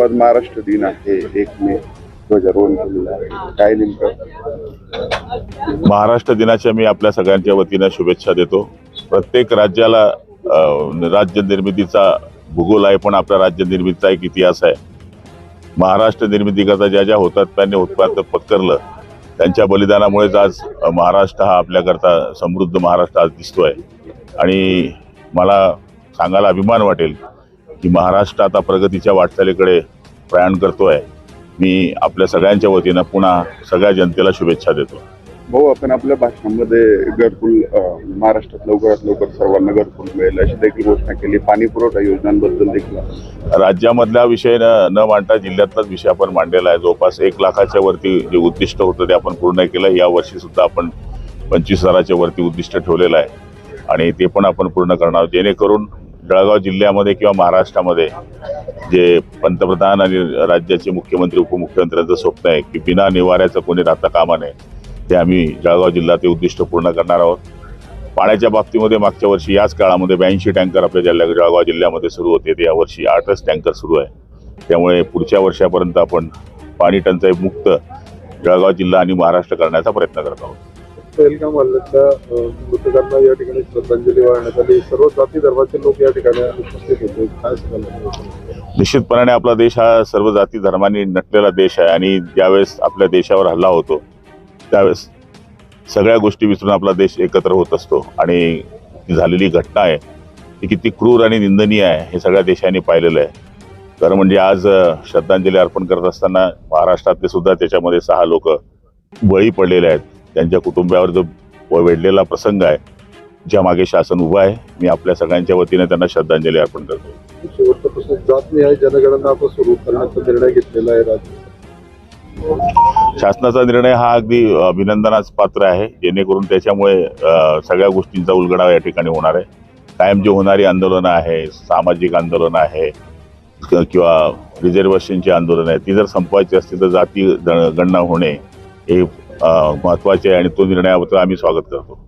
आज महाराष्ट्र दिन आहे, 1 मे ध्वजारोहण केलेलं आहे. काय नेमकं महाराष्ट्र दिनाच्या मी आपल्या सगळ्यांच्या वतीने शुभेच्छा देतो. प्रत्येक राज्याला राज्य निर्मितीचा भूगोल आहे, पण आपल्या राज्य निर्मितीचा एक इतिहास आहे. महाराष्ट्र निर्मितीकरता ज्या ज्या हुतात्म्यांनी उत्पादन पत्करलं त्यांच्या बलिदानामुळेच आज महाराष्ट्र हा आपल्याकरता समृद्ध महाराष्ट्र आज दिसतोय. आणि मला सांगायला अभिमान वाटेल की महाराष्ट्र आता प्रगतीच्या वाटचालीकडे प्रयाण करतोय. मी आपल्या सगळ्यांच्या वतीनं पुन्हा सगळ्या जनतेला शुभेच्छा देतो. भाऊ, आपण आपल्या भाषणामध्ये घरकुल महाराष्ट्रात लवकरात लवकर सर्वांना घरकुल मिळेल अशी देखील घोषणा केली. पाणी पुरवठा योजनांबद्दल देखील राज्यामधला विषय न मांडता जिल्ह्यातलाच विषय आपण मांडलेला आहे. जवळपास 1 लाखाच्या वरती जे उद्दिष्ट होतं ते आपण पूर्ण केलं. या वर्षी सुद्धा आपण 25,000च्या वरती उद्दिष्ट ठेवलेलं आहे आणि ते पण आपण पूर्ण करणार, जेणेकरून जळगाव जिल्ह्यामध्ये किंवा महाराष्ट्रामध्ये जे पंतप्रधान आणि राज्याचे मुख्यमंत्री उपमुख्यमंत्र्यांचं स्वप्न आहे की बिना निवाऱ्याचं कोणी राहता कामा नये, ते आम्ही जळगाव जिल्ह्यात ते उद्दिष्ट पूर्ण करणार आहोत. पाण्याच्या बाबतीमध्ये मागच्या वर्षी याच काळामध्ये 82 टँकर आपल्या जळगाव जिल्ह्यामध्ये सुरू होते, ते यावर्षी 8च टँकर सुरू आहे. त्यामुळे पुढच्या वर्षापर्यंत आपण पाणी टंचाई मुक्त जळगाव जिल्हा आणि महाराष्ट्र करण्याचा प्रयत्न करत आहोत. पहलगाम हल्ल्यातल्या मृतकांना या ठिकाणी श्रद्धांजली वाहण्यात आली. सर्व जाती धर्माचे लोक या ठिकाणी उपस्थित होते. काय सांगाल? निश्चितपणे आपला देश हा सर्व जाती धर्मांनी नटलेला देश आहे आणि ज्यावेळेस आपल्या देशावर हल्ला होतो त्यावेळेस सगळ्या गोष्टी विसरून आपला देश एकत्र होत असतो. आणि ती झालेली घटना आहे ती किती क्रूर आणि निंदनीय आहे हे सगळ्या देशांनी पाहिलेलं आहे. खरं म्हणजे आज श्रद्धांजली अर्पण करत असताना महाराष्ट्रातले सुद्धा त्याच्यामध्ये 6 लोक बळी पडलेले आहेत. त्यांच्या कुटुंबावर जो वेढलेला प्रसंग आहे, ज्या मागे शासन उभं आहे, मी आपल्या सगळ्यांच्या वतीने त्यांना श्रद्धांजली अर्पण करतो. शेवटचा प्रश्न, जातनिहाय जनगणना आता सुरू करण्याचा निर्णय घेतलेला आहे राज्य शासनाचा निर्णय हा अगदी अभिनंदनास पात्र आहे, जेणेकरून त्याच्यामुळे सगळ्या गोष्टींचा उलगडा या ठिकाणी होणार आहे. कायम जी होणारी आंदोलनं आहे, सामाजिक आंदोलनं आहे किंवा रिझर्वेशनची आंदोलनं आहे, ती जर संपवायची असतील तर जाती गणना होणे हे महत्त्वाचे आहे आणि तो निर्णयाबद्दल आम्ही स्वागत करतो.